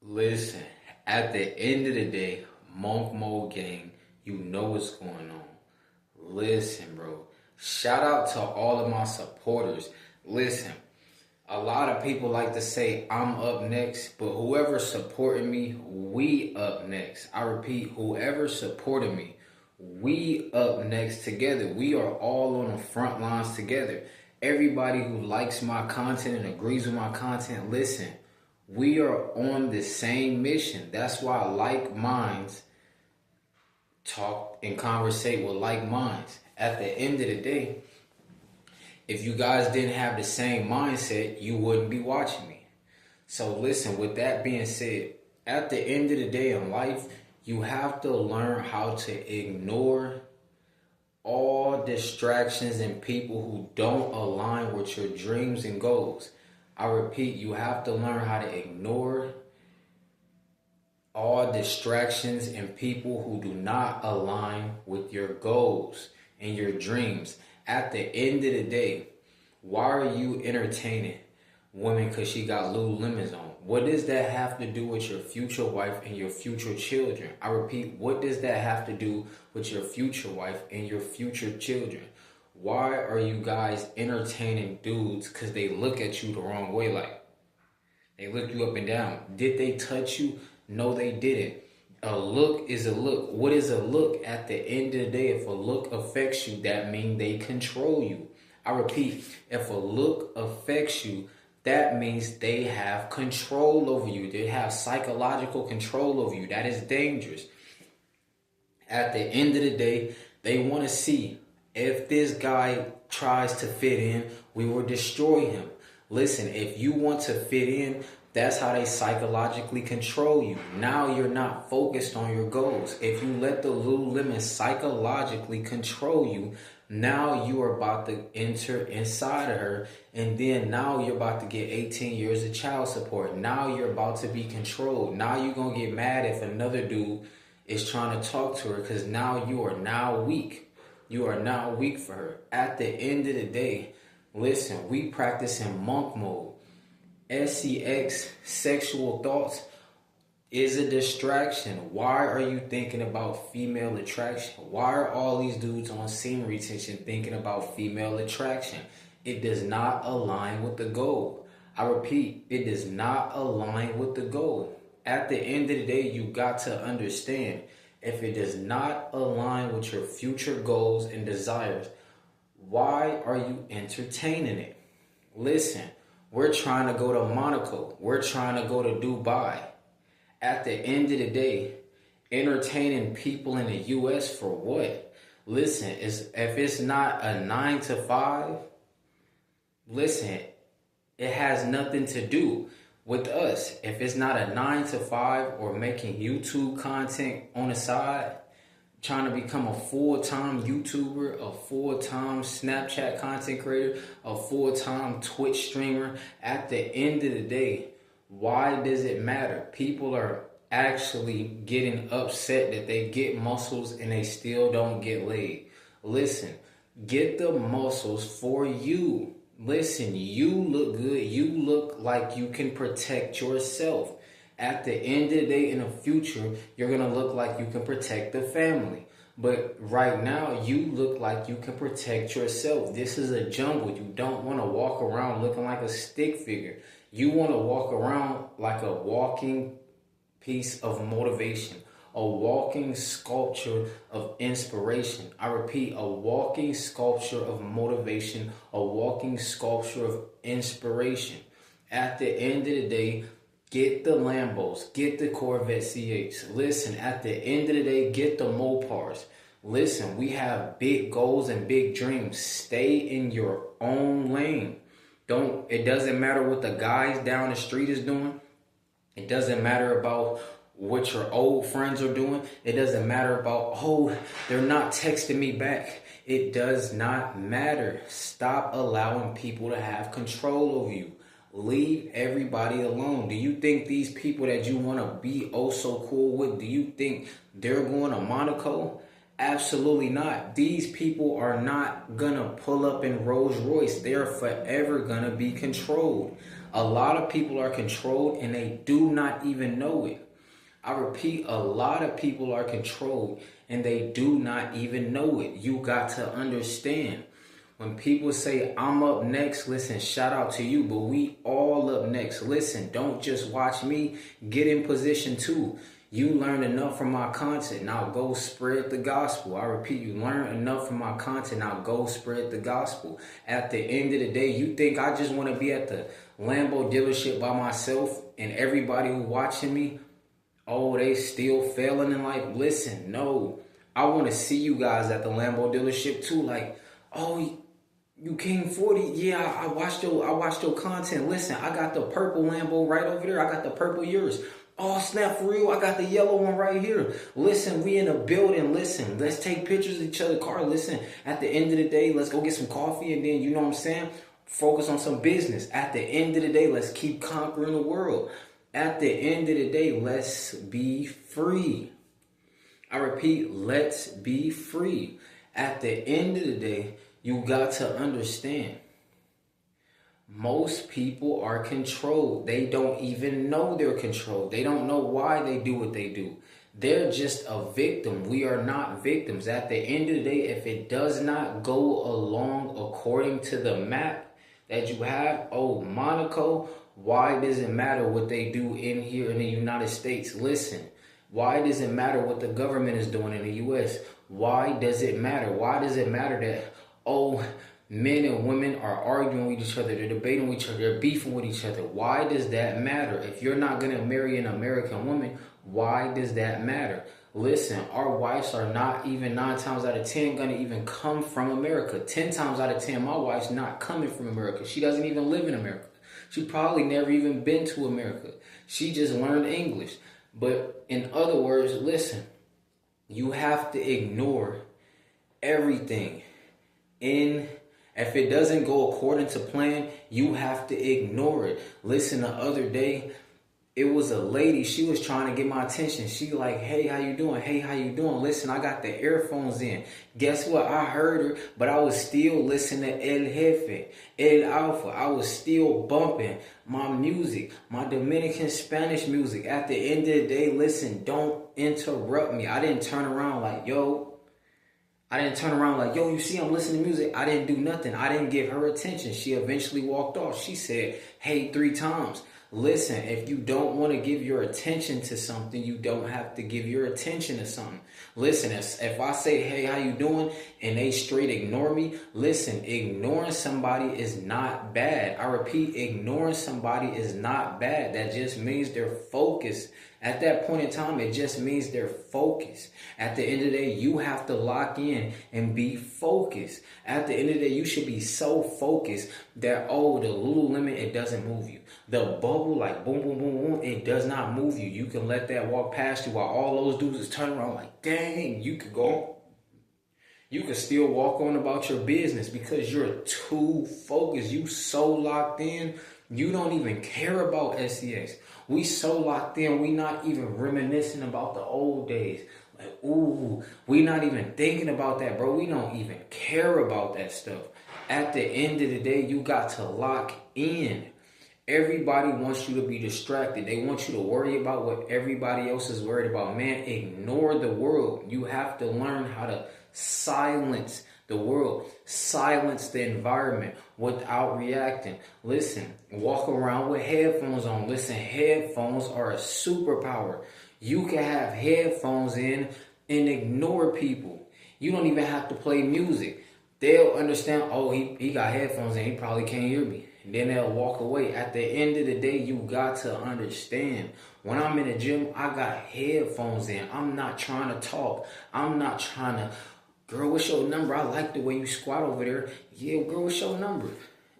Listen, at the end of the day, Monk Mode Gang, you know what's going on. Listen, bro. Shout out to all of my supporters. Listen, a lot of people like to say I'm up next, but whoever supporting me, we up next. I repeat, whoever supported me, we up next together. We are all on the front lines together. Everybody who likes my content and agrees with my content, listen, we are on the same mission. That's why like minds talk and conversate with like minds. At the end of the day, if you guys didn't have the same mindset, you wouldn't be watching me. So listen, with that being said, at the end of the day in life, you have to learn how to ignore all distractions and people who don't align with your dreams and goals. I repeat, you have to learn how to ignore all distractions and people who do not align with your goals and your dreams. At the end of the day, why are you entertaining women because she got Lululemons on? What does that have to do with your future wife and your future children? I repeat, what does that have to do with your future wife and your future children? Why are you guys entertaining dudes because they look at you the wrong way? Like, they look you up and down. Did they touch you? No, they didn't. A look is a look. What is a look? At the end of the day, if a look affects you, that means they control you. I repeat, if a look affects you, that means they have control over you. They have psychological control over you. That is dangerous. At the end of the day, they want to see if this guy tries to fit in, we will destroy him. Listen, if you want to fit in, that's how they psychologically control you. Now you're not focused on your goals. If you let the Lululemon psychologically control you, now you are about to enter inside of her, and then now you're about to get 18 years of child support. Now you're about to be controlled. Now you're going to get mad if another dude is trying to talk to her because now you are now weak. You are now weak for her. At the end of the day, listen, we practice in monk mode. SEX, sexual thoughts, is a distraction. Why are you thinking about female attraction? Why are all these dudes on semen retention thinking about female attraction? It does not align with the goal. I repeat, it does not align with the goal. At the end of the day, you got to understand, if it does not align with your future goals and desires, why are you entertaining it? Listen, we're trying to go to Monaco. We're trying to go to Dubai. At the end of the day, entertaining people in the U.S. for what? Listen, if it's not a 9 to 5, listen, it has nothing to do with us. If it's not a 9 to 5 or making YouTube content on the side, trying to become a full-time YouTuber, a full-time Snapchat content creator, a full-time Twitch streamer, at the end of the day, why does it matter? People are actually getting upset that they get muscles and they still don't get laid. Listen, get the muscles for you. Listen, you look good. You look like you can protect yourself. At the end of the day, in the future, you're going to look like you can protect the family. But right now, you look like you can protect yourself. This is a jungle. You don't want to walk around looking like a stick figure. You want to walk around like a walking piece of motivation, a walking sculpture of inspiration. I repeat, a walking sculpture of motivation, a walking sculpture of inspiration. At the end of the day, get the Lambos, get the Corvette C8s. Listen, at the end of the day, get the Mopars. Listen, we have big goals and big dreams. Stay in your own lane. It doesn't matter what the guys down the street is doing. It doesn't matter about what your old friends are doing. It doesn't matter about, oh, they're not texting me back. It does not matter. Stop allowing people to have control over you. Leave everybody alone. Do you think these people that you want to be oh so cool with, do you think they're going to Monaco? Absolutely not. These people are not going to pull up in Rolls Royce. They're forever going to be controlled. A lot of people are controlled and they do not even know it. I repeat, a lot of people are controlled and they do not even know it. You got to understand. When people say, I'm up next, listen, shout out to you, but we all up next. Listen, don't just watch me. Get in position too. You learn enough from my content. Now go spread the gospel. I repeat, you learn enough from my content. Now go spread the gospel. At the end of the day, you think I just want to be at the Lambo dealership by myself and everybody who watching me, oh, they still failing in life? Listen, no. I want to see you guys at the Lambo dealership too. Like, oh, you King 40, yeah, I watched your content. Listen, I got the purple Lambo right over there. I got the purple yours. Oh, snap, for real, I got the yellow one right here. Listen, we in a building. Listen, let's take pictures of each other's car. Listen, at the end of the day, let's go get some coffee and then, you know what I'm saying, focus on some business. At the end of the day, let's keep conquering the world. At the end of the day, let's be free. I repeat, let's be free. At the end of the day, you got to understand, most people are controlled. They don't even know they're controlled. They don't know why they do what they do. They're just a victim. We are not victims. At the end of the day, if it does not go along according to the map that you have, oh, Monaco, why does it matter what they do in here in the United States? Listen, why does it matter what the government is doing in the U.S.? Why does it matter? Why does it matter that, oh, men and women are arguing with each other, they're debating with each other, they're beefing with each other? Why does that matter? If you're not going to marry an American woman, why does that matter? Listen, our wives are not even 9 times out of 10 going to even come from America. 10 times out of 10, my wife's not coming from America. She doesn't even live in America. She probably never even been to America. She just learned English. But in other words, listen, you have to ignore everything. If it doesn't go according to plan, you have to ignore it. Listen, the other day, it was a lady, she was trying to get my attention. She like, hey, how you doing? Hey, how you doing? Listen, I got the earphones in. Guess what? I heard her, but I was still listening to El Jefe, El Alfa. I was still bumping my music, my Dominican Spanish music. At the end of the day, listen, don't interrupt me. I didn't turn around like, yo, you see I'm listening to music. I didn't do nothing. I didn't give her attention. She eventually walked off. She said, hey, 3 times. Listen, if you don't want to give your attention to something, you don't have to give your attention to something. Listen, if I say, hey, how you doing? And they straight ignore me, listen, ignoring somebody is not bad. I repeat, ignoring somebody is not bad. That just means they're focused. At that point in time, it just means they're focused. At the end of the day, you have to lock in and be focused. At the end of the day, you should be so focused that, oh, the Lululemon, it doesn't move you. The bubble, like boom, boom, boom, boom, it does not move you. You can let that walk past you while all those dudes is turning around like, dang, you could go. You can still walk on about your business because you're too focused. You so locked in, you don't even care about SEX. We so locked in, we not even reminiscing about the old days. Like, ooh, we not even thinking about that, bro. We don't even care about that stuff. At the end of the day, you got to lock in. Everybody wants you to be distracted. They want you to worry about what everybody else is worried about. Man, ignore the world. You have to learn how to silence the world, silence the environment without reacting. Listen, walk around with headphones on. Listen, headphones are a superpower. You can have headphones in and ignore people. You don't even have to play music. They'll understand, oh, he got headphones in, he probably can't hear me. And then they'll walk away. At the end of the day, you got to understand. When I'm in the gym, I got headphones in. I'm not trying to talk. I'm not trying to, girl, what's your number? I like the way you squat over there. Yeah, girl, what's your number?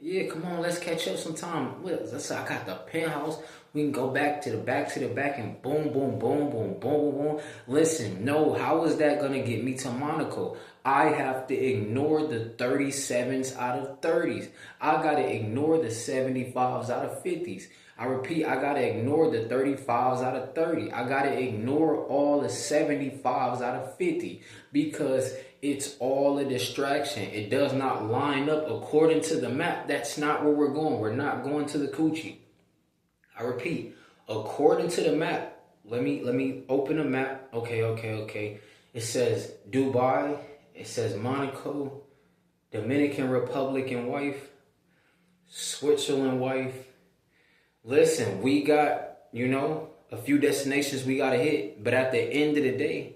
Yeah, come on, let's catch up sometime. Let's say I got the penthouse. We can go back to the back and boom, boom, boom, boom, boom, boom, boom. Listen, no, how is that going to get me to Monaco? I have to ignore the 37s out of 30s. I got to ignore the 75s out of 50s. I repeat, I got to ignore the 35s out of 30. I got to ignore all the 75s out of 50 because it's all a distraction. It does not line up according to the map. That's not where we're going. We're not going to the coochie. I repeat, according to the map. Let me open the map. Okay. It says Dubai. It says Monaco, Dominican Republic and wife, Switzerland wife. Listen, we got, a few destinations we gotta hit, but at the end of the day,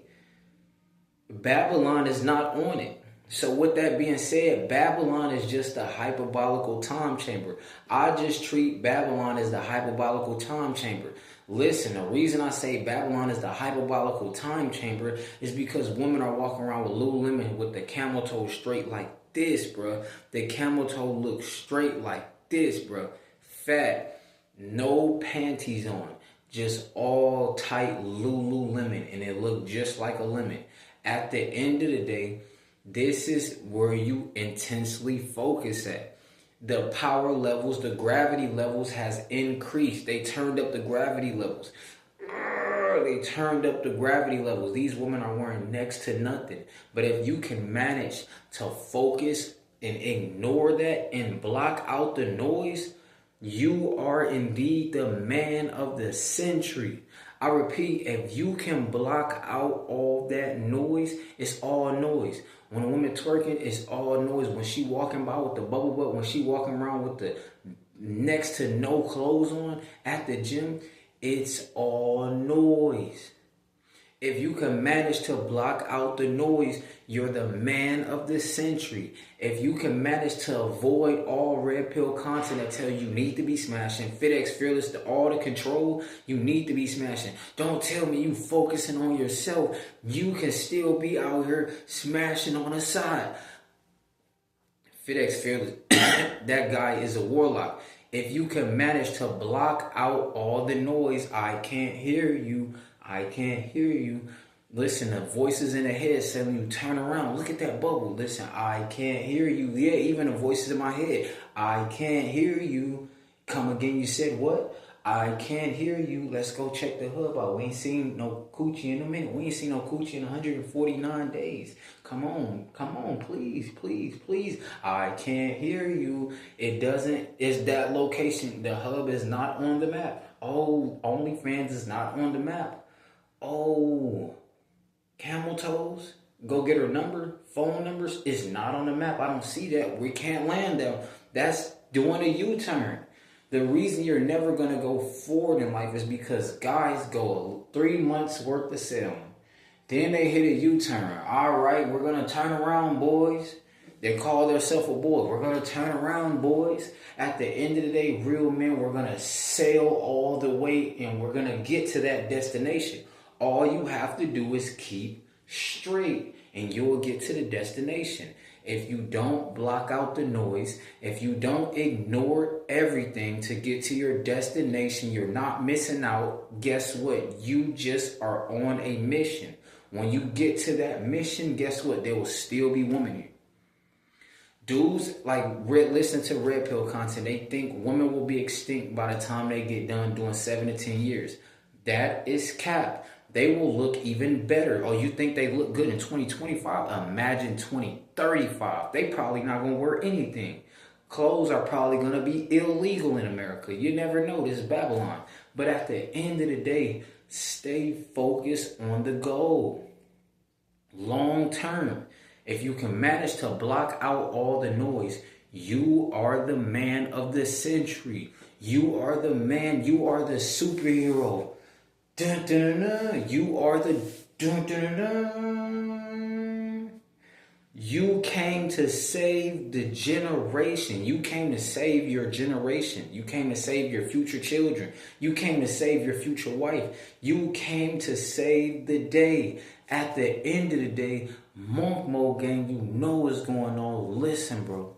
Babylon is not on it. So with that being said, Babylon is just a hyperbolical time chamber. I just treat Babylon as the hyperbolical time chamber. Listen, the reason I say Babylon is the hyperbolical time chamber is because women are walking around with Lululemon with the camel toe straight like this, bruh. The camel toe looks straight like this, bruh. Fat, no panties on, just all tight Lululemon, and it looked just like a lemon. At the end of the day, this is where you intensely focus at. The power levels, the gravity levels has increased. They turned up the gravity levels. They turned up the gravity levels. These women are wearing next to nothing. But if you can manage to focus and ignore that and block out the noise, you are indeed the man of the century. I repeat, if you can block out all that noise, it's all noise. When a woman twerking, it's all noise. When she walking by with the bubble butt, when she walking around with the next to no clothes on at the gym, it's all noise. If you can manage to block out the noise, you're the man of the century. If you can manage to avoid all red pill content that tell you need to be smashing, FitX Fearless, all the control, you need to be smashing. Don't tell me you focusing on yourself. You can still be out here smashing on the side. FitX Fearless, that guy is a warlock. If you can manage to block out all the noise, I can't hear you. Listen, the voices in the head telling you turn around. Look at that bubble. Listen, I can't hear you. Yeah, even the voices in my head. I can't hear you. Come again, you said what? I can't hear you. Let's go check the hub out. We ain't seen no coochie in a minute. We ain't seen no coochie in 149 days. Come on, please. I can't hear you. It's that location. The hub is not on the map. Oh, OnlyFans is not on the map. Oh, camel toes, go get her number, phone numbers is not on the map. I don't see that. We can't land them. That's doing a U-turn. The reason you're never going to go forward in life is because guys go 3 months worth of selling. Then they hit a U-turn. All right, we're going to turn around, boys. They call themselves a boy. We're going to turn around, boys. At the end of the day, real men, we're going to sail all the way and we're going to get to that destination. All you have to do is keep straight and you'll get to the destination. If you don't block out the noise, if you don't ignore everything to get to your destination, you're not missing out. Guess what? You just are on a mission. When you get to that mission, guess what? There will still be women here. Dudes listen to red pill content. They think women will be extinct by the time they get done doing 7 to 10 years. That is cap. They will look even better. Oh, you think they look good in 2025? Imagine 2035. They probably not going to wear anything. Clothes are probably going to be illegal in America. You never know. This is Babylon. But at the end of the day, stay focused on the goal. Long term. If you can manage to block out all the noise, you are the man of the century. You are the man. You are the superhero. Dun, dun, dun. You are the dun, dun, dun. You came to save the generation. You came to save your generation. You came to save your future children. You came to save your future wife. You came to save the day. At the end of the day, Monk Mo gang, you know what's going on. Listen, bro.